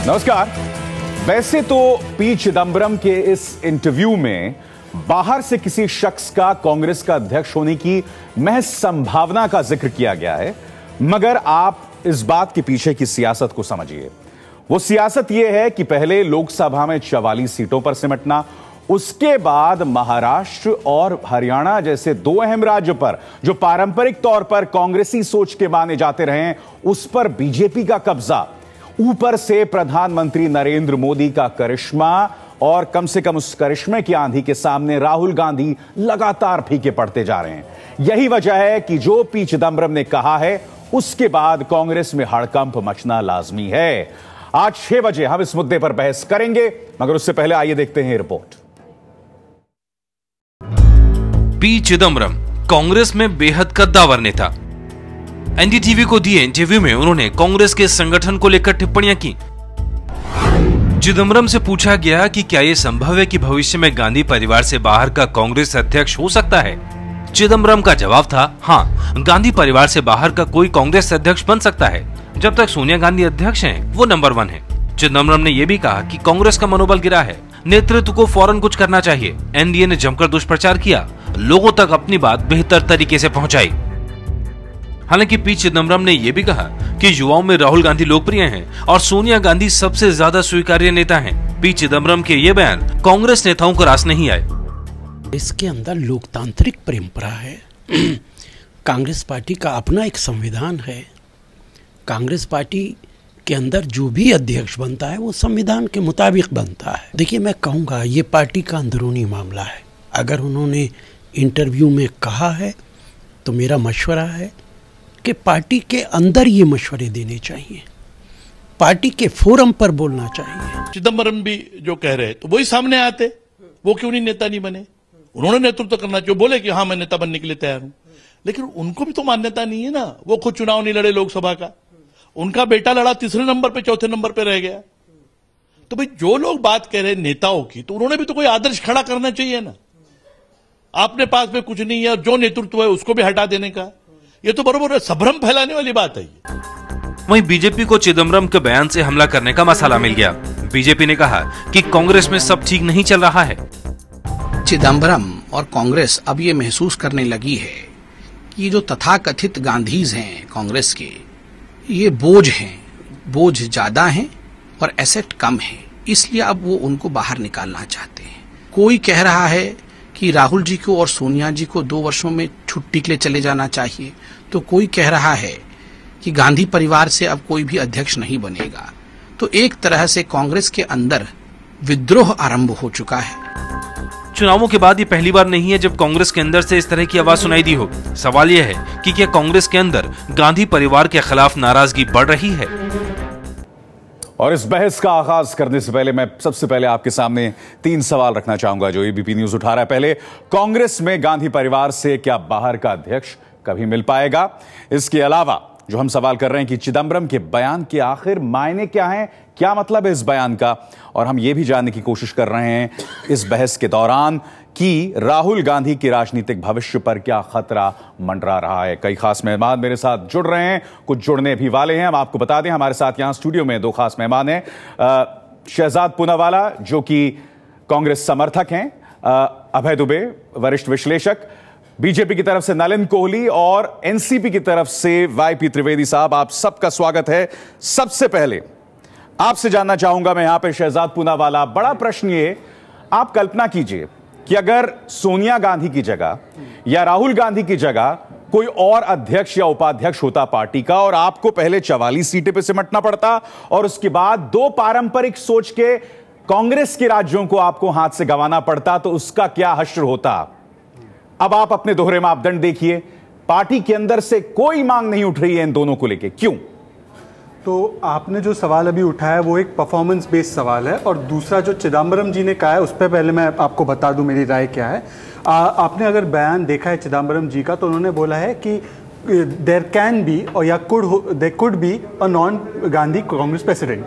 नमस्कार। वैसे तो पी चिदंबरम के इस इंटरव्यू में बाहर से किसी शख्स का कांग्रेस का अध्यक्ष होने की महज संभावना का जिक्र किया गया है, मगर आप इस बात के पीछे की सियासत को समझिए। वो सियासत यह है कि पहले लोकसभा में 44 सीटों पर सिमटना, उसके बाद महाराष्ट्र और हरियाणा जैसे दो अहम राज्यों पर जो पारंपरिक तौर पर कांग्रेसी सोच के माने जाते रहे, उस पर बीजेपी का कब्जा, ऊपर से प्रधानमंत्री नरेंद्र मोदी का करिश्मा, और कम से कम उस करिश्मे की आंधी के सामने राहुल गांधी लगातार फीके पड़ते जा रहे हैं। यही वजह है कि जो पी चिदंबरम ने कहा है उसके बाद कांग्रेस में हड़कंप मचना लाजमी है। आज 6 बजे हम इस मुद्दे पर बहस करेंगे, मगर उससे पहले आइए देखते हैं रिपोर्ट। पी चिदंबरम कांग्रेस में बेहद कद्दावर नेता। एनडीटीवी को दिए इंटरव्यू में उन्होंने कांग्रेस के संगठन को लेकर टिप्पणियां की। चिदंबरम से पूछा गया कि क्या यह संभव है कि भविष्य में गांधी परिवार से बाहर का कांग्रेस अध्यक्ष हो सकता है। चिदंबरम का जवाब था हां, गांधी परिवार से बाहर का कोई कांग्रेस अध्यक्ष बन सकता है। जब तक सोनिया गांधी अध्यक्ष हैं, वो नंबर 1 है। चिदंबरम ने यह भी कहा कि कांग्रेस का मनोबल गिरा है, नेतृत्व को फौरन कुछ करना चाहिए। एनडीए ने जमकर दुष्प्रचार किया, लोगों तक अपनी बात बेहतर तरीके से पहुंचाई। हालांकि पी चिदंबरम ने यह भी कहा कि युवाओं में राहुल गांधी लोकप्रिय हैं और सोनिया गांधी सबसे ज्यादा स्वीकार्य नेता हैं। पी चिदंबरम के ये बयान कांग्रेस नेताओं को रास नहीं आए। इसके अंदर लोकतांत्रिक परंपरा है। कांग्रेस पार्टी का अपना एक संविधान है। कांग्रेस पार्टी के अंदर जो भी अध्यक्ष बनता है वो संविधान के मुताबिक बनता है। देखिए, मैं कहूँगा ये पार्टी का अंदरूनी मामला है। अगर उन्होंने इंटरव्यू में कहा है तो मेरा मशवरा है कि पार्टी के अंदर ये मशवरे देने चाहिए, पार्टी के फोरम पर बोलना चाहिए। चिदंबरम भी जो कह रहे तो वही सामने आते, वो क्यों नहीं नेता नहीं बने? उन्होंने नेतृत्व करना चाहिए, बोले कि हाँ मैं नेता बनने के लिए तैयार हूं, लेकिन उनको भी तो मान्यता नहीं है ना। वो खुद चुनाव नहीं लड़े लोकसभा का, उनका बेटा लड़ा, तीसरे नंबर पे, चौथे नंबर पे रह गया। तो भाई जो लोग बात कह रहे नेताओं की, तो उन्होंने भी तो कोई आदर्श खड़ा करना चाहिए ना। आपने पास में कुछ नहीं है और जो नेतृत्व है उसको भी हटा देने का, ये तो बरोबर संभ्रम फैलाने वाली बात है। वहीं बीजेपी को चिदंबरम के बयान से हमला करने का मसाला मिल गया। बीजेपी ने कहा कि कांग्रेस में सब ठीक नहीं चल रहा है। चिदंबरम और कांग्रेस अब ये महसूस करने लगी है कि जो तथाकथित गांधीज हैं कांग्रेस के, ये बोझ हैं, बोझ ज्यादा हैं और एसेट कम है, इसलिए अब वो उनको बाहर निकालना चाहते हैं। कोई कह रहा है कि राहुल जी को और सोनिया जी को 2 वर्षों में छुट्टी के लिए चले जाना चाहिए, तो कोई कह रहा है कि गांधी परिवार से अब कोई भी अध्यक्ष नहीं बनेगा। तो एक तरह से कांग्रेस के अंदर विद्रोह आरंभ हो चुका है। चुनावों के बाद ये पहली बार नहीं है जब कांग्रेस के अंदर से इस तरह की आवाज सुनाई दी हो। सवाल यह है कि क्या कांग्रेस के अंदर गांधी परिवार के खिलाफ नाराजगी बढ़ रही है? और इस बहस का आगाज करने से पहले मैं सबसे पहले आपके सामने 3 सवाल रखना चाहूंगा जो एबीपी न्यूज उठा रहा है। पहले, कांग्रेस में गांधी परिवार से क्या बाहर का अध्यक्ष कभी मिल पाएगा? इसके अलावा जो हम सवाल कर रहे हैं कि चिदंबरम के बयान के आखिर मायने क्या हैं, क्या मतलब है इस बयान का? और हम यह भी जानने की कोशिश कर रहे हैं इस बहस के दौरान कि राहुल गांधी के राजनीतिक भविष्य पर क्या खतरा मंडरा रहा है। कई खास मेहमान मेरे साथ जुड़ रहे हैं, कुछ जुड़ने भी वाले हैं। हम आपको बता दें, हमारे साथ यहां स्टूडियो में 2 खास मेहमान हैं। शहजाद पूनावाला जो कि कांग्रेस समर्थक हैं, अभय दुबे वरिष्ठ विश्लेषक, बीजेपी की तरफ से नलिन कोहली और एनसीपी की तरफ से वाईपी त्रिवेदी साहब, आप सबका स्वागत है। सबसे पहले आपसे जानना चाहूंगा मैं यहां पे शहजाद पूनावाला, बड़ा प्रश्न ये, आप कल्पना कीजिए कि अगर सोनिया गांधी की जगह या राहुल गांधी की जगह कोई और अध्यक्ष या उपाध्यक्ष होता पार्टी का और आपको पहले 44 सीटें पे सिमटना पड़ता और उसके बाद 2 पारंपरिक सोच के कांग्रेस के राज्यों को आपको हाथ से गंवाना पड़ता, तो उसका क्या हश्र होता? अब आप अपने दोहरे मापदंड देखिए, पार्टी के अंदर से कोई मांग नहीं उठ रही है इन दोनों को लेके, क्यों? तो आपने जो सवाल अभी उठाया वो एक परफॉर्मेंस बेस्ड सवाल है, और दूसरा जो चिदंबरम जी ने कहा है उस पर पहले मैं आपको बता दूं मेरी राय क्या है। आपने अगर बयान देखा है चिदंबरम जी का, तो उन्होंने बोला है कि देयर कैन बी और या there could be a non Gandhi Congress president.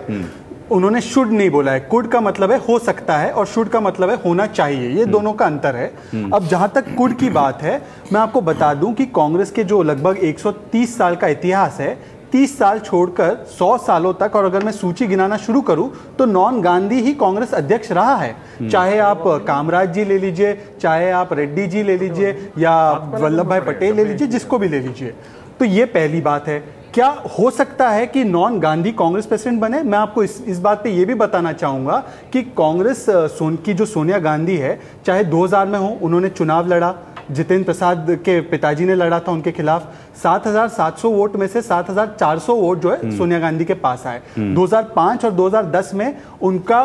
उन्होंने शुड नहीं बोला है। कुड का मतलब है हो सकता है और शुड का मतलब है होना चाहिए। ये दोनों का अंतर है। अब जहां तक कुड की बात है, मैं आपको बता दूं कि कांग्रेस के जो लगभग 130 साल का इतिहास है, 30 साल छोड़कर 100 सालों तक, और अगर मैं सूची गिनाना शुरू करूं तो नॉन गांधी ही कांग्रेस अध्यक्ष रहा है। चाहे आप कामराज जी ले लीजिए, चाहे आप रेड्डी जी ले लीजिए, या वल्लभ भाई पटेल ले लीजिए, जिसको भी ले लीजिए। तो ये पहली बात है। क्या हो सकता है कि नॉन गांधी कांग्रेस प्रेसिडेंट बने? मैं आपको इस बात पे ये भी बताना चाहूंगा कि कांग्रेस की जो सोनिया गांधी है, चाहे 2000 में हो, उन्होंने चुनाव लड़ा, जितेंद्र प्रसाद के पिताजी ने लड़ा था उनके खिलाफ। 7,700 वोट में से 7,400 वोट जो है सोनिया गांधी के पास आए। 2005 और 2010 में उनका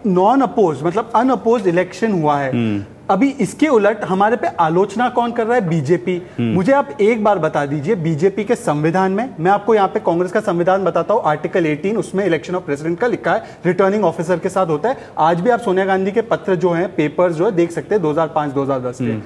नॉन अपोज मतलब अनअपोज इलेक्शन हुआ है। अभी इसके उलट हमारे पे आलोचना कौन कर रहा है? बीजेपी। मुझे आप एक बार बता दीजिए, बीजेपी के संविधान में, मैं आपको यहाँ पे कांग्रेस का संविधान बताता हूँ, आर्टिकल 18, उसमें इलेक्शन ऑफ प्रेसिडेंट का लिखा है, रिटर्निंग ऑफिसर के साथ होता है। आज भी आप सोनिया गांधी के पत्र जो हैं, पेपर्स जो है देख सकते हैं 2005-2010 के।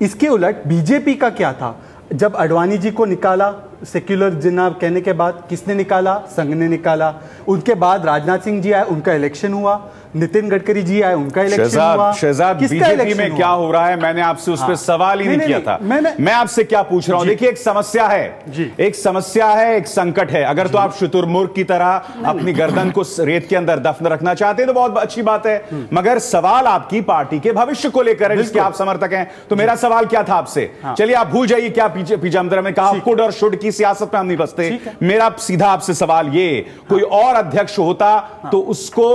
इसके उलट बीजेपी का क्या था? जब अडवाणी जी को निकाला सेक्युलर जनाब कहने के बाद, किसने निकाला? संघ ने निकाला। उनके बाद राजनाथ सिंह जी आए, उनका इलेक्शन हुआ। नितिन गडकरी जी आए, उनका इलेक्शन हुआ। शहजाद, बीजेपी में क्या हो रहा है, मैंने आपसे उस पर सवाल ही नहीं किया था। मैं आपसे क्या पूछ रहा हूं, देखिए एक समस्या है, एक समस्या है, एक संकट है। अगर तो आप शुतुरमुर्ग की तरह अपनी गर्दन को रेत के अंदर दफन रखना चाहते हैं तो बहुत अच्छी बात है, मगर सवाल आपकी पार्टी के भविष्य को लेकर है, जिसके आप समर्थक हैं। तो मेरा सवाल क्या था आपसे? चलिए आप भूल जाइए क्या पीछे में कहा, कुड और शुड की सियासत में हम नहीं बसते। मेरा सीधा आपसे सवाल ये, कोई और अध्यक्ष होता तो उसको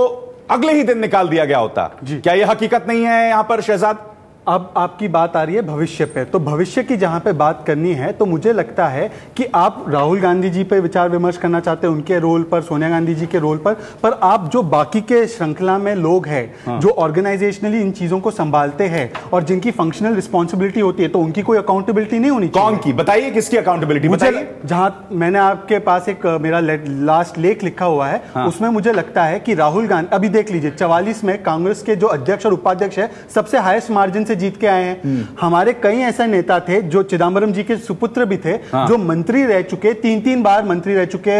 अगले ही दिन निकाल दिया गया होता, क्या यह हकीकत नहीं है यहां पर शहजाद? अब आपकी बात आ रही है भविष्य पे, तो भविष्य की जहां पे बात करनी है तो मुझे लगता है कि आप राहुल गांधी जी पे विचार विमर्श करना चाहते हैं, उनके रोल पर, सोनिया गांधी जी के रोल पर आप जो बाकी के श्रृंखला में लोग हैं जो ऑर्गेनाइजेशनली इन चीजों को संभालते हैं और जिनकी फंक्शनल रिस्पॉन्सिबिलिटी होती है, तो उनकी कोई अकाउंटेबिलिटी नहीं होनी चाहिए। कौन की? बताइए किसकी अकाउंटेबिलिटी बताइए। जहां मैंने आपके पास एक मेरा लास्ट लेख लिखा हुआ है, उसमें मुझे लगता है कि राहुल गांधी, अभी देख लीजिए 44 में कांग्रेस के जो अध्यक्ष और उपाध्यक्ष है सबसे हाईएस्ट मार्जिन से जीत के आए हैं। हमारे कई ऐसे नेता थे जो चिदम्बरम जी के सुपुत्र भी थे, जो मंत्री रह चुके, 3-3 बार मंत्री रह चुके,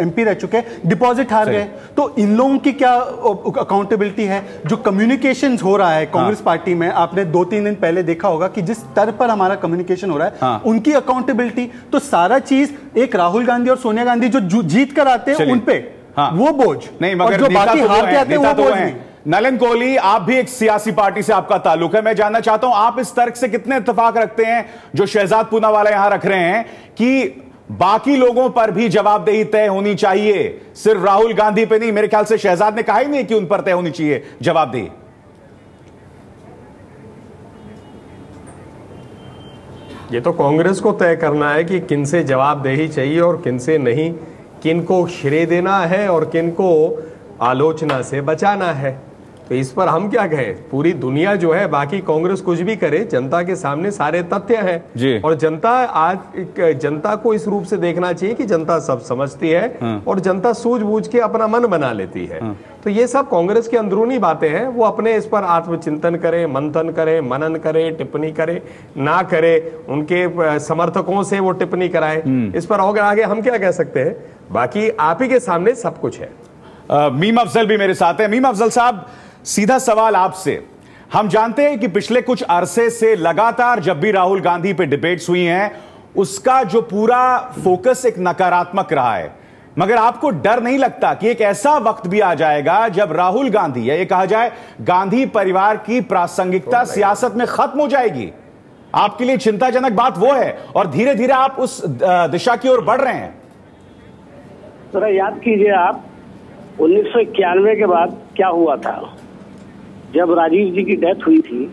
एमपी रह चुके, डिपॉजिट हार गए। तो इन लोगों की क्या अकाउंटेबिलिटी है? जो कम्युनिकेशन हो रहा है कांग्रेस पार्टी में, आपने 2-3 दिन पहले देखा होगा कि जिस स्तर पर हमारा कम्युनिकेशन हो रहा है, उनकी अकाउंटेबिलिटी, तो सारा चीज एक राहुल गांधी और सोनिया गांधी जो जीत कर आते हैं उन पे वो बोझ नहीं, मगर जो बाकी हार के आते हैं वो बोझ नहीं। नलिन कोहली, आप भी एक सियासी पार्टी से आपका ताल्लुक है, मैं जानना चाहता हूं आप इस तर्क से कितने इत्तेफाक रखते हैं जो शहजाद पूनावाला यहां रख रहे हैं कि बाकी लोगों पर भी जवाबदेही तय होनी चाहिए, सिर्फ राहुल गांधी पे नहीं? मेरे ख्याल से शहजाद ने कहा ही नहीं कि उन पर तय होनी चाहिए जवाबदेही। ये तो कांग्रेस को तय करना है कि किन से जवाबदेही चाहिए और किन से नहीं, किन को श्रेय देना है और किन को आलोचना से बचाना है। तो इस पर हम क्या कहें? पूरी दुनिया जो है, बाकी कांग्रेस कुछ भी करे, जनता के सामने सारे तथ्य हैं और जनता आज जनता को इस रूप से देखना चाहिए कि जनता सब समझती है और जनता सूझबूझ के अपना मन बना लेती है। तो ये सब कांग्रेस की अंदरूनी बातें हैं, वो अपने इस पर आत्मचिंतन करे, मंथन करे, मनन करे, टिप्पणी करे ना करे, उनके समर्थकों से वो टिप्पणी कराए, इस पर और आगे हम क्या कह सकते हैं? बाकी आप ही के सामने सब कुछ है। मीम अफजल भी मेरे साथ है। मीम अफजल साहब, सीधा सवाल आपसे, हम जानते हैं कि पिछले कुछ अरसे से लगातार जब भी राहुल गांधी पे डिबेट्स हुई हैं, उसका जो पूरा फोकस एक नकारात्मक रहा है, मगर आपको डर नहीं लगता कि एक ऐसा वक्त भी आ जाएगा जब राहुल गांधी, या ये कहा जाए गांधी परिवार की प्रासंगिकता सियासत में खत्म हो जाएगी? आपके लिए चिंताजनक बात वो है और धीरे धीरे आप उस दिशा की ओर बढ़ रहे हैं। जरा याद कीजिए आप, 1991 के बाद क्या हुआ था? जब राजीव जी की डेथ हुई थी,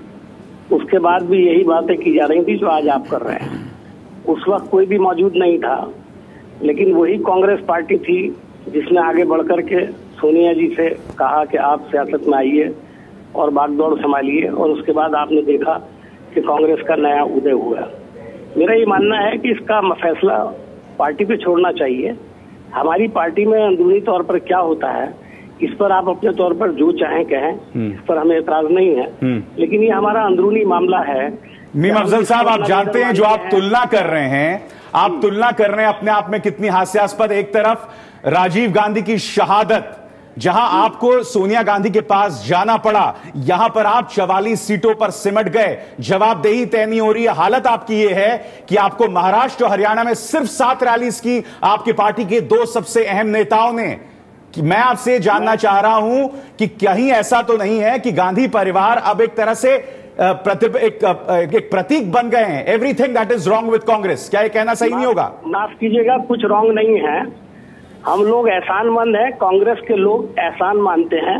उसके बाद भी यही बातें की जा रही थी जो आज आप कर रहे हैं। उस वक्त कोई भी मौजूद नहीं था, लेकिन वही कांग्रेस पार्टी थी जिसने आगे बढ़कर के सोनिया जी से कहा कि आप सियासत में आइए और बागडोर संभालिए, और उसके बाद आपने देखा कि कांग्रेस का नया उदय हुआ। मेरा ये मानना है कि इसका फैसला पार्टी पे छोड़ना चाहिए। हमारी पार्टी में अंदरूनी तौर पर क्या होता है, इस पर आप अपने तौर पर जो चाहें कहें, इस पर हमें एतराज नहीं है, लेकिन ये हमारा अंदरूनी मामला है। मीम अफजल साहब, आप जानते हैं जो आप तुलना कर रहे हैं, आप तुलना कर रहे हैं अपने आप में कितनी हास्यास्पद। एक तरफ राजीव गांधी की शहादत जहां आपको सोनिया गांधी के पास जाना पड़ा, यहां पर आप 44 सीटों पर सिमट गए, जवाबदेही तय नहीं हो रही है। हालत आपकी यह है कि आपको महाराष्ट्र और हरियाणा में सिर्फ 7 रैलीज की आपकी पार्टी के 2 सबसे अहम नेताओं ने। कि मैं आपसे जानना चाह रहा हूं कि कहीं ऐसा तो नहीं है कि गांधी परिवार अब एक तरह से एक प्रतीक बन गए हैं, everything that is wrong with Congress? क्या ये कहना सही नहीं होगा? माफ कीजिएगा, कुछ रॉन्ग नहीं है। हम लोग एहसानमंद हैं, कांग्रेस के लोग एहसान मानते हैं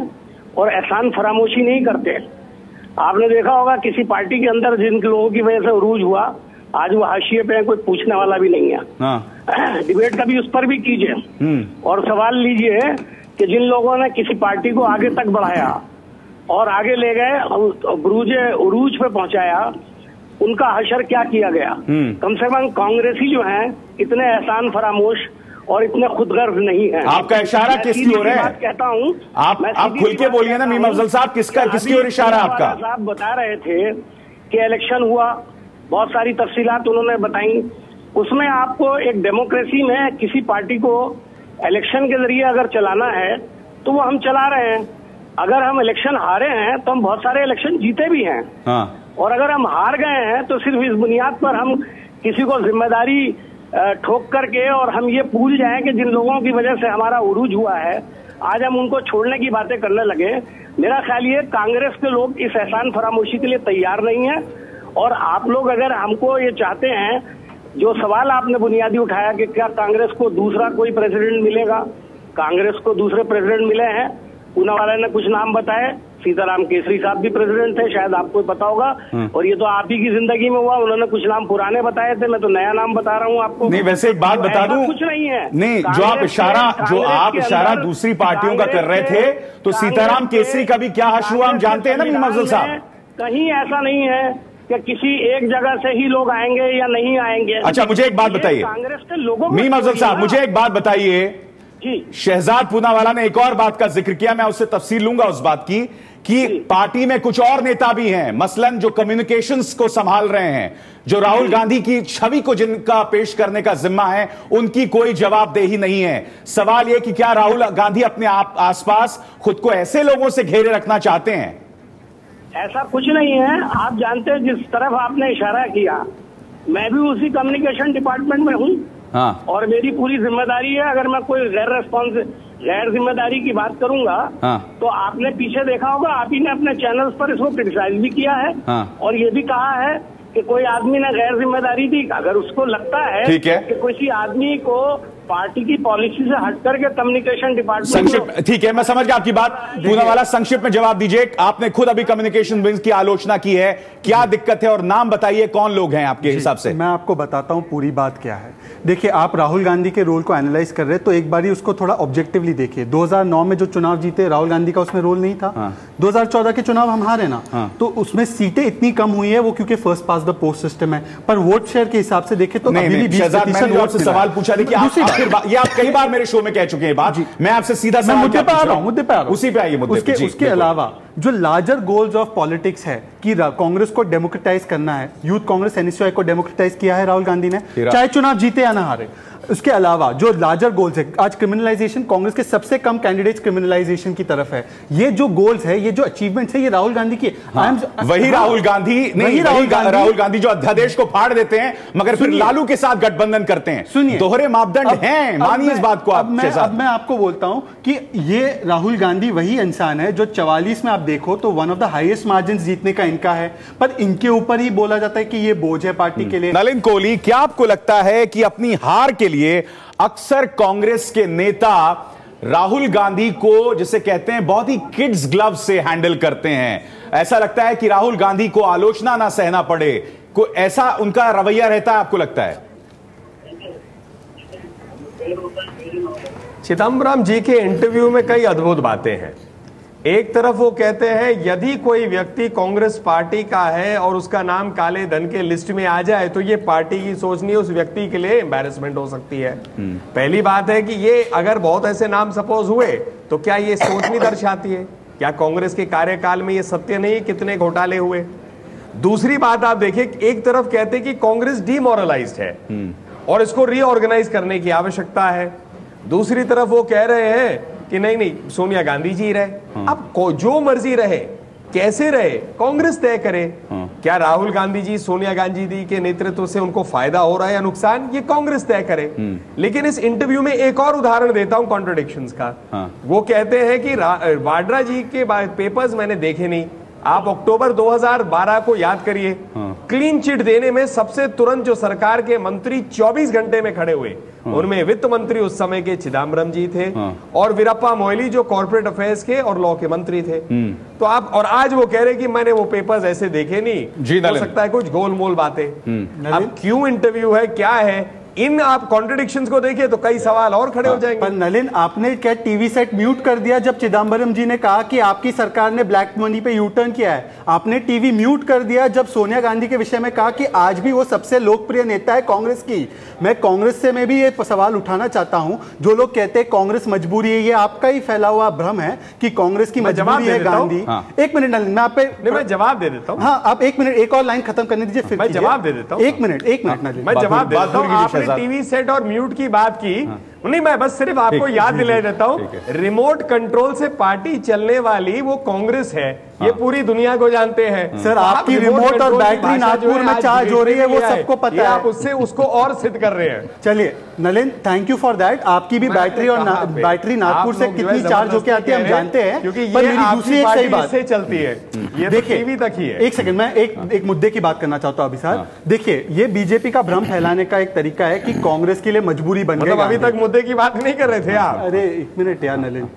और एहसान फरामोशी नहीं करते। आपने देखा होगा किसी पार्टी के अंदर जिन लोगों की वजह से उरूज हुआ, आज वो हाशिए पे है, कोई पूछने वाला भी नहीं है। डिबेट कभी उस पर भी कीजिए और सवाल लीजिए कि जिन लोगों ने किसी पार्टी को आगे तक बढ़ाया और आगे ले गए, उरूज पे पहुंचाया, उनका हशर क्या किया गया। कम से कम कांग्रेसी जो हैं इतने एहसान फरामोश और इतने खुदगर्ज नहीं है। आपका इशारा किसकी ओर है? कहता हूँ आप खुल के बोलिए ना मीम अफजल साहब, किसकी ओर इशारा आपका? साहब बता रहे थे कि इलेक्शन हुआ, बहुत सारी तफसीलात उन्होंने बताई। उसमें आपको एक डेमोक्रेसी में किसी पार्टी को इलेक्शन के जरिए अगर चलाना है तो वो हम चला रहे हैं। अगर हम इलेक्शन हारे हैं तो हम बहुत सारे इलेक्शन जीते भी हैं। और अगर हम हार गए हैं तो सिर्फ इस बुनियाद पर हम किसी को जिम्मेदारी ठोक करके और हम ये भूल जाएं कि जिन लोगों की वजह से हमारा उरूज हुआ है, आज हम उनको छोड़ने की बातें करने लगे। मेरा ख्याल ये कांग्रेस के लोग इस एहसान फरामोशी के लिए तैयार नहीं है। और आप लोग अगर हमको ये चाहते हैं, जो सवाल आपने बुनियादी उठाया कि क्या कांग्रेस को दूसरा कोई प्रेसिडेंट मिलेगा, कांग्रेस को दूसरे प्रेसिडेंट मिले हैं। पूना वाले ने कुछ नाम बताए, सीताराम केसरी साहब भी प्रेसिडेंट थे, शायद आपको पता होगा। और ये तो आप ही की जिंदगी में हुआ, उन्होंने कुछ नाम पुराने बताए थे, मैं तो नया नाम बता रहा हूँ आपको। नहीं, वैसे एक बात बता दूं, कुछ नहीं है। नहीं, जो आप इशारा दूसरी पार्टियों का कर रहे थे, तो सीताराम केसरी का भी क्या हश्र हुआ हम जानते हैं ना मीम अफजल साहब। कहीं ऐसा नहीं है कि किसी एक जगह से ही लोग आएंगे या नहीं आएंगे। अच्छा, मुझे एक बात बताइए कांग्रेस के लोगों, मीम अफजल साहब, मुझे एक बात बताइए। शहजाद पूनावाला ने एक और बात का जिक्र किया, मैं उससे तफसील लूंगा उस बात की कि पार्टी में कुछ और नेता भी हैं, मसलन जो कम्युनिकेशंस को संभाल रहे हैं, जो राहुल गांधी की छवि को जिनका पेश करने का जिम्मा है, उनकी कोई जवाबदेही नहीं है। सवाल यह कि क्या राहुल गांधी अपने आसपास खुद को ऐसे लोगों से घेरे रखना चाहते हैं? ऐसा कुछ नहीं है। आप जानते हैं जिस तरफ आपने इशारा किया, मैं भी उसी कम्युनिकेशन डिपार्टमेंट में हूँ। और मेरी पूरी जिम्मेदारी है। अगर मैं कोई गैर जिम्मेदारी की बात करूंगा तो आपने पीछे देखा होगा, आप ही ने अपने चैनल्स पर इसको क्रिटिसाइज भी किया है और ये भी कहा है कि कोई आदमी ने गैर जिम्मेदारी दी। अगर उसको लगता है कि किसी आदमी को पार्टी की पॉलिसी से हट करके कम्युनिकेशन डिपार्टमेंट, संक्षिप्त, ठीक है, मैं समझ गया आपकी बात। पूनावाला, संक्षिप्त में जवाब दीजिए। आपने खुद अभी कम्युनिकेशन विंग की आलोचना की है, क्या दिक्कत है और नाम बताइए कौन लोग हैं आपके हिसाब से? मैं आपको बताता हूं पूरी बात क्या है। देखिए, आप राहुल गांधी के रोल को एनालाइज कर रहे हैं तो एक बार ही उसको थोड़ा ऑब्जेक्टिवली देखिए। 2009 में जो चुनाव जीते, राहुल गांधी का उसमें रोल नहीं था। 2014 के चुनाव हम हारे ना, तो उसमें सीटें इतनी कम हुई है, वो क्योंकि first pass the post system है, पर वोट शेयर के हिसाब से देखे तो सवाल पूछा देखिए, ये आप कई बार मेरे शो में कह चुके हैं बात, मैं आपसे सीधा मुद्दे पे आ रहा हूं, उसी पे आइए मुद्दे पे। उसके अलावा जो लार्जर गोल्स ऑफ पॉलिटिक्स है कि कांग्रेस को डेमोक्रेटाइज करना है, यूथ कांग्रेस एनएसयूआई को डेमोक्रेटाइज किया है राहुल गांधी ने, चाहे चुनाव जीते या ना हारे। उसके अलावा जो लार्जर गोल्स है, आज क्रिमिनलाइजेशन, कांग्रेस के सबसे कम कैंडिडेट्स क्रिमिनलाइजेशन की तरफ है। ये जो गोल्स है, ये जो अचीवमेंट्स है, ये राहुल गांधी की। वही राहुल गांधी जो अध्यादेश को फाड़ देते हैं मगर फिर लालू के साथ गठबंधन करते हैं। सुनिए, दोहरे मापदंड हैं, मानिए इस बात को आप। अब मैं आपको बोलता हूं कि ये राहुल गांधी वही इंसान है जो 44 में आप देखो तो one of the highest margin जीतने का इनका है, पर इनके ऊपर ही बोला जाता है कि ये बोझ है पार्टी के लिए। नलिन कोहली, क्या आपको लगता है कि अपनी हार के लिए अक्सर कांग्रेस के नेता राहुल गांधी को, जिसे कहते हैं, बहुत ही किड्स ग्लव से हैंडल करते हैं? ऐसा लगता है कि राहुल गांधी को आलोचना ना सहना पड़े, कोई ऐसा उनका रवैया रहता है, आपको लगता है? चिदम्बरम जी के इंटरव्यू में कई अद्भुत बातें हैं। एक तरफ वो कहते हैं यदि कोई व्यक्ति कांग्रेस पार्टी का है और उसका नाम काले धन के लिस्ट में आ जाए तो ये पार्टी की सोच नहीं, उस व्यक्ति के लिए एम्बैरेसमेंट हो सकती है। पहली बात है कि ये अगर बहुत ऐसे नाम सपोज हुए तो क्या ये सोच नहीं दर्शाती है? क्या कांग्रेस के कार्यकाल में ये सत्य नहीं कितने घोटाले हुए? दूसरी बात आप देखिए, एक तरफ कहते हैं कि कांग्रेस डीमोरलाइज्ड है और इसको रीऑर्गेनाइज करने की आवश्यकता है, दूसरी तरफ वो कह रहे हैं कि नहीं नहीं सोनिया गांधी जी रहे। अब जो मर्जी रहे, कैसे रहे, कांग्रेस तय करे। क्या राहुल गांधी जी सोनिया गांधी जी के नेतृत्व से उनको फायदा हो रहा है या नुकसान, ये कांग्रेस तय करे। लेकिन इस इंटरव्यू में एक और उदाहरण देता हूं कॉन्ट्रडिक्शंस का। वो कहते हैं कि वाड्रा जी के पेपर्स मैंने देखे नहीं। आप अक्टूबर 2012 को याद करिए, क्लीन चिट देने में सबसे तुरंत जो सरकार के मंत्री 24 घंटे में खड़े हुए, उनमें वित्त मंत्री उस समय के चिदम्बरम जी थे और वीरप्पा मोइली जो कॉर्पोरेट अफेयर्स के और लॉ के मंत्री थे। तो आप, और आज वो कह रहे कि मैंने वो पेपर्स ऐसे देखे नहीं, हो सकता है कुछ गोलमोल बातें। अब क्यों इंटरव्यू है, क्या है, इन आप कॉन्ट्रडिक्शंस को देखिए तो कई सवाल और खड़े हो जाएंगे। पर नलिन, आपने क्या टीवी सेट म्यूट कर दिया जब चिदम्बरम जी ने कहा कि आपकी सरकार ने ब्लैक मनी पे यू टर्न किया है? आपने टीवी म्यूट कर दिया जब सोनिया गांधी के विषय में कहा कि आज भी वो सबसे लोकप्रिय नेता है कांग्रेस की? मैं कांग्रेस से मैं भी ये सवाल उठाना चाहता हूं, जो लोग कहते हैं कांग्रेस मजबूरी है, ये आपका ही फैला हुआ भ्रम है कि कांग्रेस की मजबूरी है गांधी। एक मिनट नलिन, मैं आप पे मैं जवाब दे देता हूँ। हाँ, आप एक मिनट, एक और लाइन खत्म करने दीजिए, फिर मैं जवाब दे देता हूँ। एक मिनट नलिन, मैं जवाब दे देता हूँ। टीवी सेट और म्यूट की बात की नहीं, मैं बस सिर्फ आपको याद दिला देता हूं, रिमोट कंट्रोल से पार्टी चलने वाली वो कांग्रेस है, ये पूरी दुनिया को जानते हैं। सर, आपकी रिमोट और बैटरी नागपुर में चार्ज हो रही है, वो सबको पता है। आप उससे उसको और सिद्ध कर रहे हैं। चलिए Nalin, thank you for that. आपकी भी बैटरी और बैटरी नागपुर से कितनी चार्ज होकर आती है हम जानते हैं, क्योंकि पर मेरी दूसरी एक सही बात से चलती है, ये देखिए टीवी तक ही है। एक सेकंड, मैं एक मुद्दे की बात करना चाहता हूं अभी सर। देखिए, ये बीजेपी का भ्रम फैलाने का एक तरीका है कि कांग्रेस के लिए मजबूरी बन गई। अभी तक मुद्दे की बात नहीं कर रहे थे आप। अरे एक मिनट यार नलिन,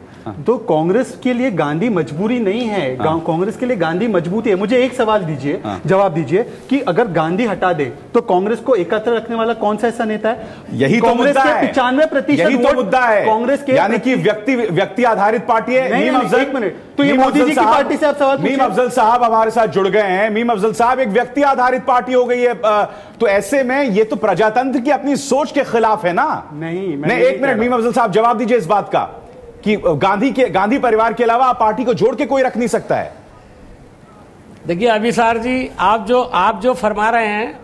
तो कांग्रेस के लिए गांधी मजबूरी नहीं है, कांग्रेस के लिए गांधी मजबूती है। मुझे एक सवाल दीजिए, जवाब दीजिए कि अगर गांधी हटा दे तो कांग्रेस को एकत्र रखने वाला कौन सा ऐसा नेता है? यही तो मुद्दा है। 95% तो मुद्दा है कांग्रेस के, यानी कि व्यक्ति आधारित पार्टी है। मीम अफजल, एक मिनट, तो ये मोदी जी की पार्टी से आप सवाल मीम अफजल साहब हमारे साथ जुड़ गए हैं। मीम अफजल साहब, एक व्यक्ति आधारित पार्टी हो गई है, तो ऐसे में ये तो प्रजातंत्र की अपनी सोच के खिलाफ है ना? नहीं, एक मिनट मीम अफजल साहब, जवाब दीजिए इस बात का कि गांधी परिवार के अलावा पार्टी को जोड़ के कोई रख नहीं सकता है। देखिए अभिसार जी, आप जो फरमा रहे हैं,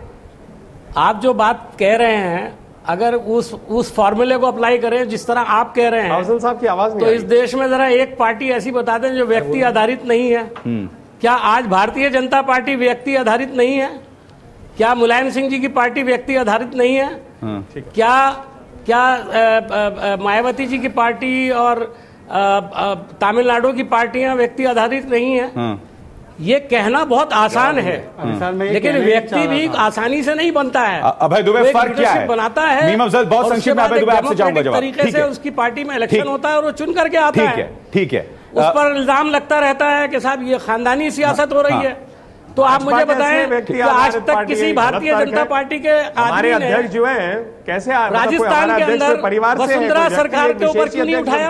आप जो बात कह रहे हैं, अगर उस फॉर्मूले को अप्लाई करें जिस तरह आप कह रहे हैं, अफजल साहब की आवाज तो इस देश में जरा एक पार्टी ऐसी बता दें जो व्यक्ति आधारित नहीं है। क्या आज भारतीय जनता पार्टी व्यक्ति आधारित नहीं है? क्या मुलायम सिंह जी की पार्टी व्यक्ति आधारित नहीं है? क्या मायावती जी की पार्टी और तमिलनाडु की पार्टियां व्यक्ति आधारित नहीं है? ये कहना बहुत आसान है, लेकिन व्यक्ति भी आसानी से नहीं बनता है। अभय दुबे, फर्क क्या है? बनाता है। मीम अफजल, बहुत संक्षिप्त में अभय दुबे आपसे चाहूंगा जवाब। तरीके से उसकी पार्टी में इलेक्शन होता है और वो चुन करके आता है। ठीक है। उस पर इल्जाम लगता रहता है कि साहब ये खानदानी सियासत हो रही है। तो आप मुझे बताएं कि आज तक किसी भारतीय जनता पार्टी के हमारे अध्यक्ष जो हैं कैसे राजस्थान के अंदर वसुंधरा सरकार के ऊपर क्यों नहीं उठाया?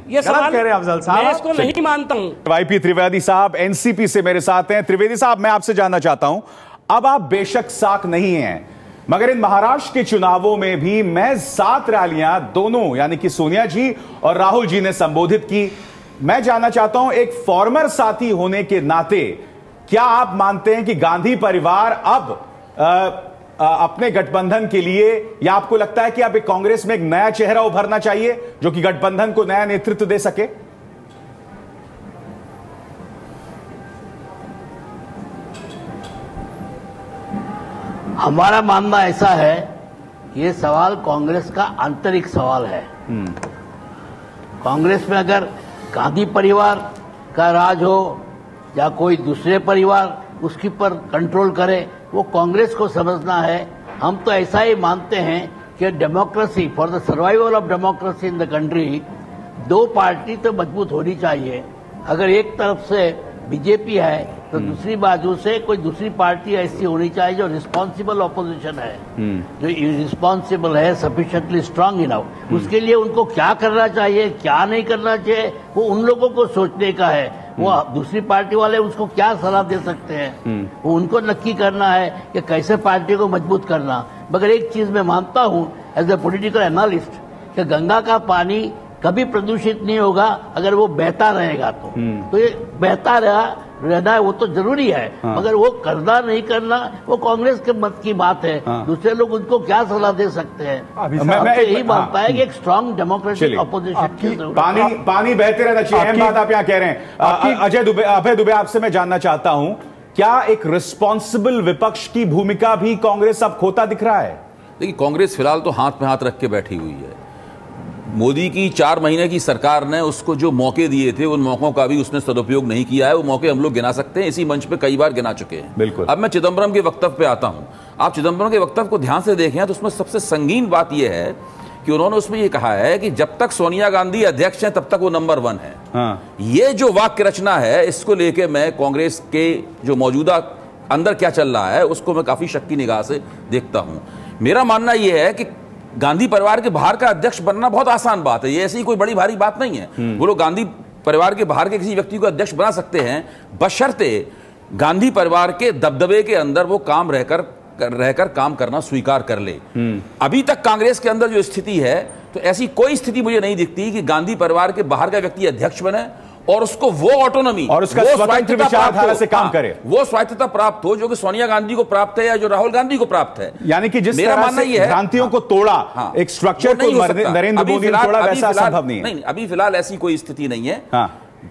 ये सवाल कह रहे अफजल साहब, मैं इसको नहीं मानता हूं। वाईपी त्रिवेदी साहब एनसीपी से मेरे साथ हैं। त्रिवेदी साहब, मैं आपसे जानना चाहता हूं, अब आप बेशक साक नहीं हैं, मगर इन महाराष्ट्र के चुनावों में भी महज 7 रैलियां दोनों यानी कि सोनिया जी और राहुल जी ने संबोधित की। मैं जानना चाहता हूं, एक फॉर्मर साथी होने के नाते क्या आप मानते हैं कि गांधी परिवार अब अपने गठबंधन के लिए, या आपको लगता है कि अब एक कांग्रेस में एक नया चेहरा उभरना चाहिए जो कि गठबंधन को नया नेतृत्व दे सके? हमारा मानना ऐसा है, ये सवाल कांग्रेस का आंतरिक सवाल है। कांग्रेस में अगर गांधी परिवार का राज हो या कोई दूसरे परिवार उसकी पर कंट्रोल करे, वो कांग्रेस को समझना है। हम तो ऐसा ही मानते हैं कि democracy, for the survival of democracy in the country, 2 party तो मजबूत होनी चाहिए। अगर एक तरफ से बीजेपी है तो दूसरी बाजू से कोई दूसरी पार्टी ऐसी होनी चाहिए जो रिस्पॉन्सिबल ऑपोजिशन है, जो रिस्पॉन्सिबल है, सफिशिएंटली स्ट्रांग इनफ। उसके लिए उनको क्या करना चाहिए, क्या नहीं करना चाहिए, वो उन लोगों को सोचने का है। वो दूसरी पार्टी वाले उसको क्या सलाह दे सकते हैं, वो उनको नक्की करना है कि कैसे पार्टी को मजबूत करना। मगर एक चीज मैं मानता हूं एज ए पॉलिटिकल एनालिस्ट कि गंगा का पानी कभी प्रदूषित नहीं होगा अगर वो बहता रहेगा तो ये बहता रहा रहना है वो तो जरूरी है, मगर वो करना नहीं करना वो कांग्रेस के मत की बात है। दूसरे लोग उनको क्या सलाह दे सकते हैं। मैं यही मानता है कि एक स्ट्रांग डेमोक्रेटिक अपोजिशन पानी बहते रहना चाहिए। अहम बात आप यहाँ कह रहे हैं। अभय दुबे, आपसे मैं जानना चाहता हूं, क्या एक रिस्पॉन्सिबल विपक्ष की भूमिका भी कांग्रेस अब खोता दिख रहा है? देखिए, कांग्रेस फिलहाल तो हाथ में हाथ रख के बैठी हुई है। मोदी की 4 महीने की सरकार ने उसको जो मौके दिए थे, उन मौकों का भी उसने सदुपयोग नहीं किया है। वो मौके हम लोग गिना सकते हैं, इसी मंच पे कई बार गिना चुके हैं। बिल्कुल। अब मैं चिदम्बरम के वक्तव्य पे आता हूं। आप चिदम्बरम के वक्तव्य को ध्यान से देखें तो उसमें सबसे संगीन बात यह है कि उन्होंने उसमें यह कहा है कि जब तक सोनिया गांधी अध्यक्ष हैं तब तक वो नंबर 1 है। ये जो वाक्य रचना है, इसको लेके मैं कांग्रेस के जो मौजूदा अंदर क्या चल रहा है उसको मैं काफी शक की निगाह से देखता हूं। मेरा मानना यह है कि गांधी परिवार के बाहर का अध्यक्ष बनना बहुत आसान बात है। ये ऐसी कोई बड़ी भारी बात नहीं है। वो लोग गांधी परिवार के बाहर के किसी व्यक्ति को अध्यक्ष बना सकते हैं, बशर्ते गांधी परिवार के दबदबे के अंदर वो काम रहकर काम करना स्वीकार कर ले। अभी तक कांग्रेस के अंदर जो स्थिति है, तो ऐसी कोई स्थिति मुझे नहीं दिखती कि गांधी परिवार के बाहर का व्यक्ति अध्यक्ष बने और उसको वो ऑटोनॉमी और उसका स्वतंत्र विचारधारा से काम करे, वो स्वायत्तता प्राप्त हो जो कि सोनिया गांधी को प्राप्त है या जो राहुल गांधी को प्राप्त है। यानी कि जिस मेरा तरह मानना से ये है भ्रांतियों को तोड़ा, एक स्ट्रक्चर को नरेंद्र मोदी ने तोड़ा, वैसा संभव नहीं है। नहीं, अभी फिलहाल ऐसी कोई स्थिति नहीं है।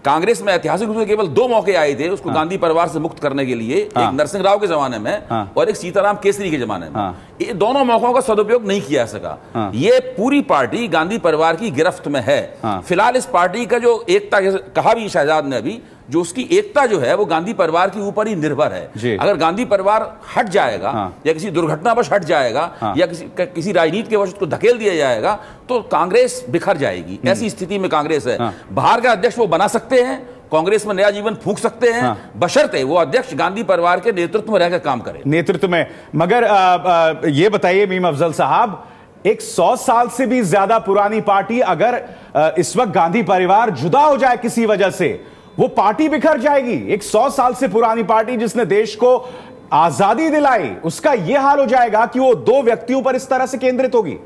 कांग्रेस में ऐतिहासिक रूप से केवल 2 मौके आए थे उसको गांधी परिवार से मुक्त करने के लिए, एक नरसिंह राव के जमाने में और एक सीताराम केसरी के जमाने में। ये दोनों मौकों का सदुपयोग नहीं किया सका। ये पूरी पार्टी गांधी परिवार की गिरफ्त में है। फिलहाल इस पार्टी का जो एकता, कहा भी शहजाद ने अभी, जो उसकी एकता जो है वो गांधी परिवार के ऊपर ही निर्भर है। अगर गांधी परिवार हट जाएगा या किसी दुर्घटनावश हट जाएगा या किसी राजनीति के वश उसको धकेल दिया जाएगा तो कांग्रेस बिखर जाएगी। ऐसी स्थिति में कांग्रेस है। बाहर का अध्यक्ष वो बना सकते हैं, कांग्रेस में नया जीवन फूंक सकते हैं, बशर्ते वो अध्यक्ष गांधी परिवार के नेतृत्व में रहकर काम करे। नेतृत्व में। मगर ये बताइए मीम अफजल साहब, एक 100 साल से भी ज्यादा पुरानी पार्टी अगर इस वक्त गांधी परिवार जुदा हो जाए किसी वजह से, वो पार्टी बिखर जाएगी। एक 100 साल से पुरानी पार्टी जिसने देश को आजादी दिलाई, उसका यह हाल हो जाएगा कि वो 2 व्यक्तियों पर इस तरह से केंद्रित होगी।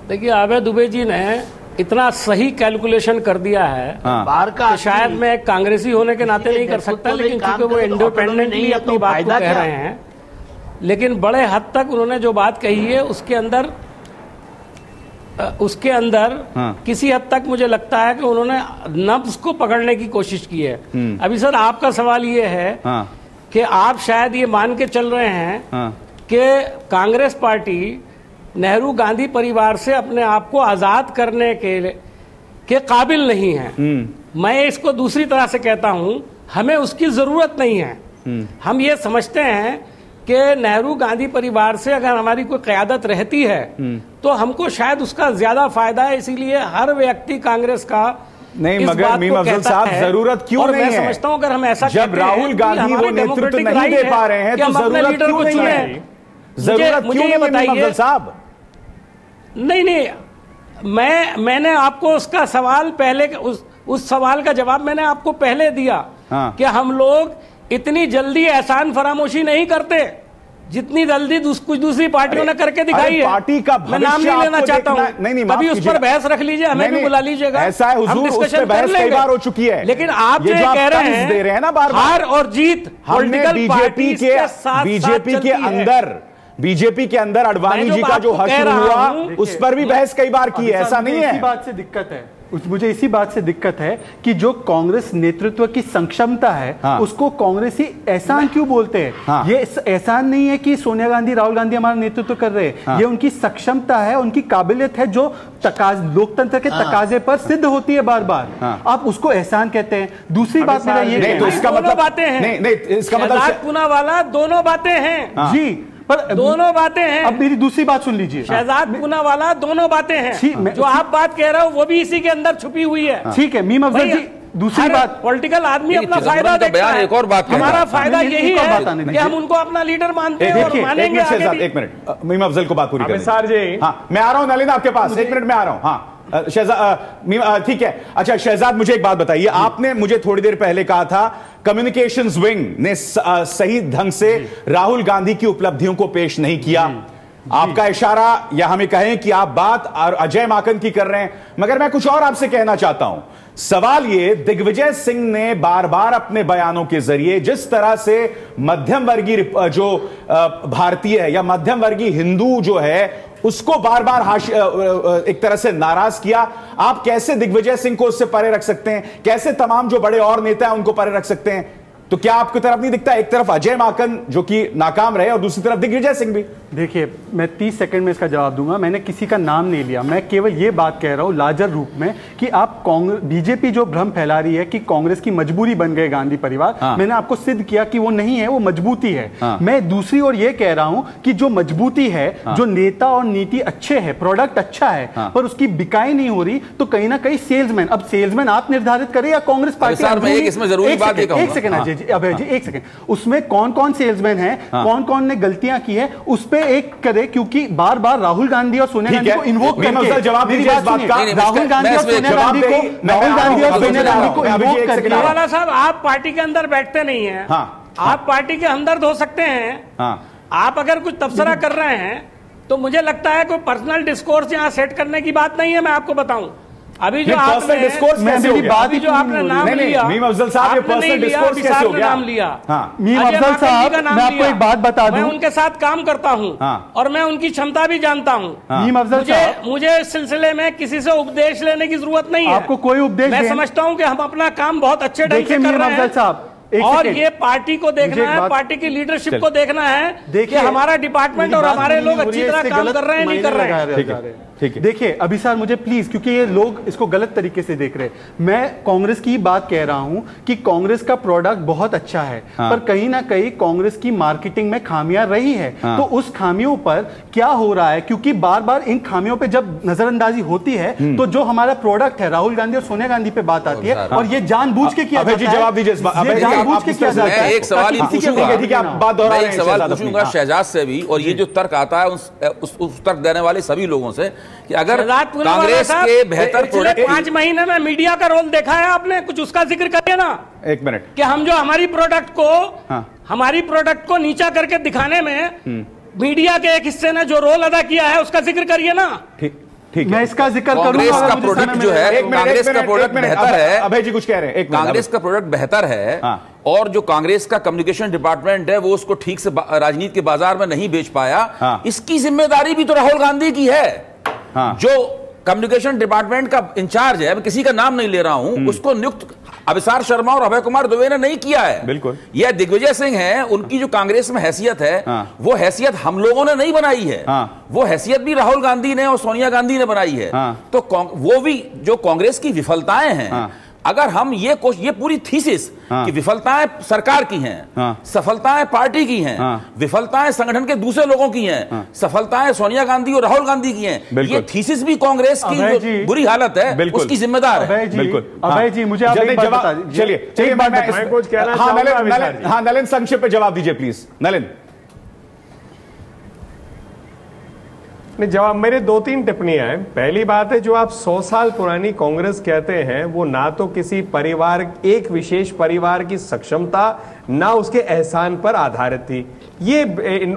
देखिए, अभय दुबे जी ने इतना सही कैलकुलेशन कर दिया है बाहर का, शायद मैं कांग्रेसी होने के नाते नहीं कर सकता, लेकिन क्योंकि वो इंडिपेंडेंटली अपनी बात को कह रहे हैं। लेकिन बड़े हद तक उन्होंने जो बात कही है उसके अंदर किसी हद तक मुझे लगता है कि उन्होंने नब्ज को पकड़ने की कोशिश की है। अभी सर, आपका सवाल ये है कि आप शायद ये मान के चल रहे हैं कि कांग्रेस पार्टी नेहरू गांधी परिवार से अपने आप को आजाद करने के काबिल नहीं है। मैं इसको दूसरी तरह से कहता हूं, हमें उसकी जरूरत नहीं है। हम ये समझते हैं कि नेहरू गांधी परिवार से अगर हमारी कोई क़यादत रहती है तो हमको शायद उसका ज्यादा फायदा है, इसीलिए हर व्यक्ति कांग्रेस का नहीं। मगर मीम अफजल साहब, जरूरत क्यों नहीं है? मैं समझता हूं अगर हम ऐसा जब राहुल गांधी वो नेतृत्व नहीं दे पा रहे हैं तो जरूरत क्यों नहीं है? जरूरत क्यों नहीं है मीम अफजल साहब? नहीं, मैंने आपको उसका सवाल पहले, उस सवाल का जवाब मैंने आपको पहले दिया कि हम लोग इतनी जल्दी एहसान फरामोशी नहीं करते जितनी जल्दी कुछ दूसरी पार्टियों ने करके दिखाई है। पार्टी का मैं नाम नहीं लेना चाहता हूँ, कभी उस पर बहस रख लीजिए, हमें भी बुला लीजिएगा। ऐसा है हुजूर, उस पर बहस कई बार हो चुकी है। लेकिन आप जो कह रहे हैं ना, हार और जीत हमने बीजेपी के अंदर अडवाणी जी का जो हश्र हुआ उस पर भी बहस कई बार की है। ऐसा नहीं है। इसी बात से दिक्कत है, मुझे इसी बात से दिक्कत है कि जो कांग्रेस नेतृत्व की सक्षमता है उसको कांग्रेसी एहसान क्यों बोलते हैं? ये एहसान नहीं है कि सोनिया गांधी, राहुल गांधी हमारा नेतृत्व कर रहे हैं। ये उनकी सक्षमता है, उनकी काबिलियत है जो लोकतंत्र के तकाजे पर सिद्ध होती है बार बार। आप उसको एहसान कहते हैं। दूसरी बात मेरा ये नहीं, तो इसका मतलब बातें हैं। नहीं, इसका मतलब पूनावाला दोनों बातें हैं जी, पर दोनों बातें हैं। अब मेरी दूसरी बात सुन लीजिए। शहजाद पूनावाला दोनों बातें हैं। जो आप बात कह रहे हो वो भी इसी के अंदर छुपी हुई है। ठीक है मीम अफजल जी, दूसरी बात, पॉलिटिकल आदमी अपना फायदा देखता है। एक और बात, हमारा फायदा यही है कि हम उनको अपना लीडर मानते हैं और मानेंगे आगे भी। एक मिनट, मीम अफजल को बात पूरी करनी। हाँ, मैं आ रहा हूं नलिन आपके पास, 1 मिनट में आ रहा हूं। हाँ शहजाद, ठीक है। अच्छा शहजाद, मुझे एक बात बताइए, आपने मुझे थोड़ी देर पहले कहा था कम्युनिकेशंस विंग ने सही ढंग से राहुल गांधी की उपलब्धियों को पेश नहीं किया। आपका इशारा या हमें कहें कि आप बात और अजय माकन की कर रहे हैं, मगर मैं कुछ और आपसे कहना चाहता हूं। सवाल ये, दिग्विजय सिंह ने बार बार अपने बयानों के जरिए जिस तरह से मध्यम वर्गीय जो भारतीय है या मध्यम वर्गीय हिंदू जो है उसको बार बार एक तरह से नाराज किया, आप कैसे दिग्विजय सिंह को उससे परे रख सकते हैं? कैसे तमाम जो बड़े और नेता हैं उनको परे रख सकते हैं? तो क्या आपकी तरफ नहीं दिखता, एक तरफ अजय माकन जो कि नाकाम रहे और दूसरी तरफ दिग्विजय सिंह भी? देखिए, मैं 30 सेकंड में इसका जवाब दूंगा। मैंने किसी का नाम नहीं लिया, मैं केवल ये बात कह रहा हूं लाजर रूप में कि आप बीजेपी जो भ्रम फैला रही है कि कांग्रेस की मजबूरी बन गए गांधी परिवार, मैंने आपको सिद्ध किया कि वो नहीं है, वो मजबूती है। मैं दूसरी ओर ये कह रहा हूं कि जो मजबूती है, जो नेता और नीति अच्छे है, प्रोडक्ट अच्छा है, पर उसकी बिकाई नहीं हो रही, तो कहीं ना कहीं सेल्समैन, अब सेल्समैन आप निर्धारित करें या कांग्रेस पार्टी? एक सेकंड अभय जी, एक सेकंड, उसमें कौन कौन सेल्समैन है, कौन कौन ने गलतियां की है, उस पे एक करे, क्योंकि बार बार राहुल गांधी और सोनिया गांधी को इन्वोक करके, जवाब दीजिए इस बात का। राहुल गांधी और सोनिया गांधी को इन्वोक करके, वाला साहब आप पार्टी के अंदर बैठते नहीं हैं, आप पार्टी के हमदर्द हो सकते हैं। आप अगर कुछ तबसरा कर रहे हैं तो मुझे लगता है कोई पर्सनल डिस्कोर्स यहाँ सेट करने की बात नहीं है। मैं आपको बताऊं, अभी जो आपने नाम लिया, मीम अफजल साहब, ये पर्सनल डिस्कोर्स कैसे हो गया? नाम लिया, मीम अफजल साहब, मैं आपको एक बात बता दूं, मैं उनके साथ काम करता हूं और मैं उनकी क्षमता भी जानता हूं। मीम अफजल साहब, मुझे इस सिलसिले में किसी से उपदेश लेने की जरूरत नहीं है। आपको कोई उपदेश? मैं समझता हूं कि हम अपना काम बहुत अच्छे ढंग से कर रहे हैं और ये पार्टी को देखना है, पार्टी की लीडरशिप को देखना है कि हमारा डिपार्टमेंट और हमारे लोग अच्छी तरह काम कर रहे हैं, नहीं कर रहे हैं। ठीक है, देखिए अभी सर, मुझे प्लीज, क्योंकि ये लोग इसको गलत तरीके से देख रहे हैं, मैं कांग्रेस की बात कह रहा हूं कि कांग्रेस का प्रोडक्ट बहुत अच्छा है, पर कहीं ना कहीं कांग्रेस की मार्केटिंग में खामियां रही है। तो उस खामियों पर क्या हो रहा है, क्योंकि बार बार इन खामियों पे जब नजरअंदाजी होती है तो जो हमारा प्रोडक्ट है, राहुल गांधी और सोनिया गांधी पे बात आती है और ये जानबूझ के किया जाता है। जवाब दीजिए, जानबूझ के किया जाता है। एक सवाल पूछूंगा शहजाद से भी, और ये जो तर्क आता है उस तर्क देने वाले सभी लोगों से कि अगर कांग्रेस के बेहतर प्रोडक्ट, 5 महीने में मीडिया का रोल देखा है आपने, कुछ उसका जिक्र करिए ना। एक मिनट, कि हम जो हमारी प्रोडक्ट को नीचा करके दिखाने में मीडिया के एक हिस्से ने जो रोल अदा किया है उसका जिक्र करिए ना। ठीक, मैं इसका जिक्र करूंगा। कांग्रेस का प्रोडक्ट जो है, कांग्रेस का प्रोडक्ट बेहतर है। अभय जी कुछ कह रहे हैं, कांग्रेस का प्रोडक्ट बेहतर है और जो कांग्रेस का कम्युनिकेशन डिपार्टमेंट है वो उसको ठीक से राजनीति के बाजार में नहीं बेच पाया, इसकी जिम्मेदारी भी तो राहुल गांधी की है। जो कम्युनिकेशन डिपार्टमेंट का इंचार्ज है, मैं किसी का नाम नहीं ले रहा हूं, उसको नियुक्त अभिसार शर्मा और अभय कुमार दुबे ने नहीं किया है। बिल्कुल, यह दिग्विजय सिंह है, उनकी जो कांग्रेस में हैसियत है वो हैसियत हम लोगों ने नहीं बनाई है, वो हैसियत भी राहुल गांधी ने और सोनिया गांधी ने बनाई है। तो वो भी जो कांग्रेस की विफलताएं हैं, अगर हम ये पूरी थीसिस कि विफलताएं सरकार की हैं, सफलताएं पार्टी की हैं, विफलताएं संगठन के दूसरे लोगों की हैं, सफलताएं सोनिया गांधी और राहुल गांधी की हैं, ये थीसिस भी कांग्रेस की बुरी हालत है, उसकी जिम्मेदार है। बिल्कुल, अभय जी, मुझे आप एक बात बता दीजिए। चलिए, मैं कुछ कहना चाहूंगा। नलिन संक्षेप में जवाब दीजिए प्लीज। नलिन, जवाब, मेरे 2-3 टिप्पणियां हैं। पहली बात है, जो आप 100 साल पुरानी कांग्रेस कहते हैं वो ना तो किसी परिवार, एक विशेष परिवार की सक्षमता, ना उसके एहसान पर आधारित थी। ये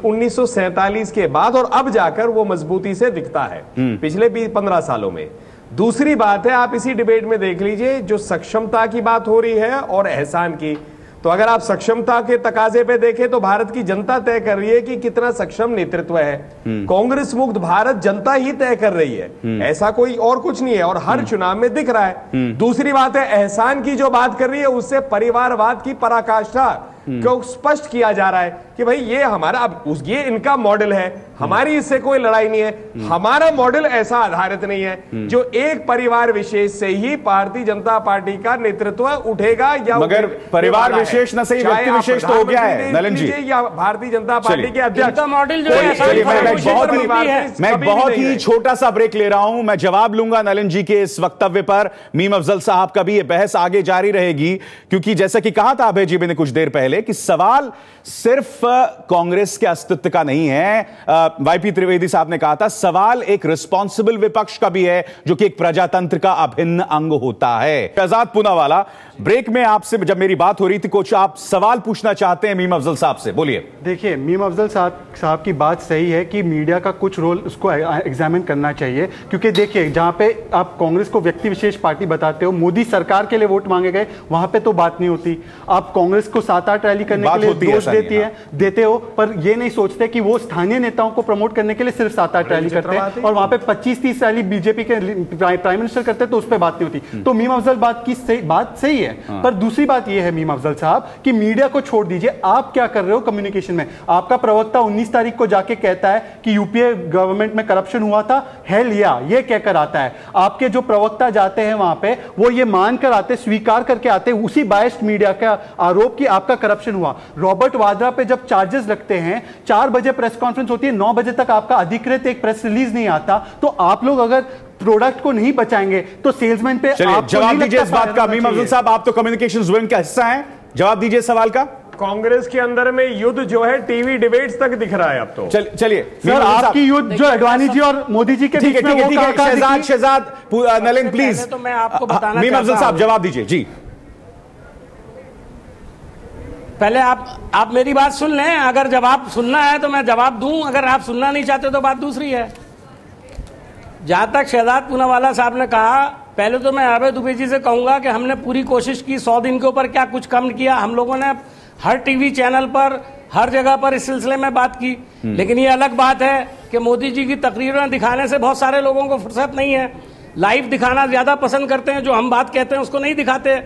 1947 के बाद और अब जाकर वो मजबूती से दिखता है पिछले 15 सालों में। दूसरी बात है, आप इसी डिबेट में देख लीजिए, जो सक्षमता की बात हो रही है और एहसान की, तो अगर आप सक्षमता के तकाजे पे देखें तो भारत की जनता तय कर रही है कि कितना सक्षम नेतृत्व है। कांग्रेस मुक्त भारत जनता ही तय कर रही है, ऐसा कोई और कुछ नहीं है, और हर चुनाव में दिख रहा है। दूसरी बात है, एहसान की जो बात कर रही है उससे परिवारवाद की पराकाष्ठा को स्पष्ट किया जा रहा है कि भाई ये हमारा, अब ये इनका मॉडल है, हमारी इससे कोई लड़ाई नहीं है। हमारा मॉडल ऐसा आधारित नहीं है जो एक परिवार विशेष से ही भारतीय जनता पार्टी का नेतृत्व उठेगा, या मगर परिवार विशेष न सही व्यक्ति विशेष तो हो गया है नलिन जी, या भारतीय जनता पार्टी के अध्यक्ष का मॉडल जो है। मैं बहुत ही छोटा सा ब्रेक ले रहा हूं, मैं जवाब लूंगा नलिन जी के इस वक्तव्य पर। मीम अफजल साहब का भी यह बहस आगे जारी रहेगी, क्योंकि जैसा कि कहा था अभय जी ने कुछ देर पहले कि सवाल सिर्फ कांग्रेस के अस्तित्व का नहीं है। वाईपी त्रिवेदी साहब ने कहा था सवाल एक रिस्पॉन्सिबल विपक्ष का भी है, जो कि एक प्रजातंत्र का अभिन्न अंग होता है। आजाद पूनावाला, ब्रेक में आपसे जब मेरी बात हो रही थी कुछ आप सवाल पूछना चाहते हैं मीम अफजल साहब से, बोलिए। देखिए, मीम अफजल साहब की बात सही है कि मीडिया का कुछ रोल उसको एग्जामिन करना चाहिए, क्योंकि देखिए जहां पे आप कांग्रेस को व्यक्ति विशेष पार्टी बताते हो, मोदी सरकार के लिए वोट मांगे गए, वहां पे तो बात नहीं होती। आप कांग्रेस को 7-8 रैली करने के लिए दोष देते हो, पर ये नहीं सोचते कि वो स्थानीय नेताओं को प्रमोट करने के लिए सिर्फ 7-8 रैली करते हैं और वहां पे 25-30 रैली बीजेपी के प्राइम मिनिस्टर करते हैं, तो उस पर बात नहीं होती। तो मीम अफजल बात सही है, पर दूसरी बात यह है मीम अफजल साहब कि मीडिया को छोड़ दीजिए, आप क्या कर रहे हो कम्युनिकेशन में। आपका प्रवक्ता 19 तारीख को जाके कहता है कि यूपीए गवर्नमेंट में करप्शन हुआ था, हेल या ये कहकर आता है। आपके जो प्रवक्ता जाते हैं वहां पे वो ये मानकर आते, स्वीकार करके आते उसी बायस्ड मीडिया का आरोप कि आपका करप्शन हुआ। रॉबर्ट वाड्रा पे जब चार्जेस लगते हैं, 4 बजे प्रेस कॉन्फ्रेंस होती है, 9 बजे तक आपका अधिकृत एक प्रेस रिलीज नहीं आता, तो आप लोग अगर प्रोडक्ट को नहीं बचाएंगे तो सेल्समैन पे आप जवाब दीजिए इस बात का। मीम अफजल साहब, आप तो कम्युनिकेशंस विंग का हिस्सा हैं, जवाब दीजिए सवाल का। कांग्रेस के अंदर में युद्ध जो है टीवी डिबेट्स तक दिख रहा है अब तो। चलिए सर, आपकी युद्ध जो अडवाणी जी और मोदी जी के बीच में, शहजाद नलिन प्लीज, तो मैं आपको बताना मीम अफजल साहब जवाब दीजिए जी। पहले आप मेरी बात सुन लें, अगर जवाब सुनना है तो मैं जवाब दूं, अगर आप सुनना नहीं चाहते तो बात दूसरी है। जहां तक शहजाद पूनावाला साहब ने कहा, पहले तो मैं आबिद दुबे जी से कहूंगा कि हमने पूरी कोशिश की 100 दिन के ऊपर क्या कुछ कम किया। हम लोगों ने हर टीवी चैनल पर, हर जगह पर इस सिलसिले में बात की, लेकिन ये अलग बात है कि मोदी जी की तकरीरें दिखाने से बहुत सारे लोगों को फुर्सत नहीं है। लाइव दिखाना ज्यादा पसंद करते हैं, जो हम बात कहते हैं उसको नहीं दिखाते।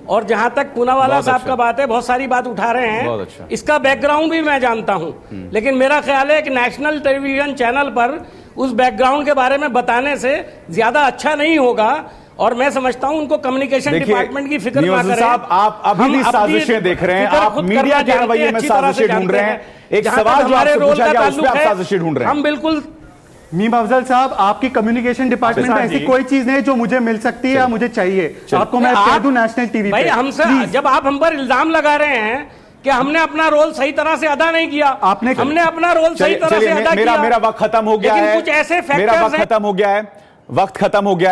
और जहां तक पूनावाला साहब का बात है, बहुत सारी बात उठा रहे हैं, इसका बैकग्राउंड भी मैं जानता हूं, लेकिन मेरा ख्याल है कि नेशनल टेलीविजन चैनल पर उस बैकग्राउंड के बारे में बताने से ज्यादा अच्छा नहीं होगा। और मैं समझता हूं उनको कम्युनिकेशन डिपार्टमेंट की फिक्र ना करें। साहब, आप अभी भी साजिशें देख रहे हैं, आप मीडिया के रवैये में साजिशें ढूंढ रहे हैं। एक सवाल जो आपसे पूछा गया उसमें आप साजिशें ढूंढ रहे हैं। हम बिल्कुल। मीम अफजल साहब, आपकी कम्युनिकेशन डिपार्टमेंट में ऐसी कोई चीज नहीं जो मुझे मिल सकती है या मुझे चाहिए। आपको मैं कह दूं नेशनल टीवी भाई, हमसे जब आप हम पर इल्जाम लगा रहे हैं कि हमने अपना रोल सही तरह से अदा नहीं किया, हमने अपना रोल सही तरह से अदा किया। मेरा वक्त खत्म हो गया है, कुछ ऐसे मेरा वक्त खत्म हो गया है, वक्त खत्म हो गया है।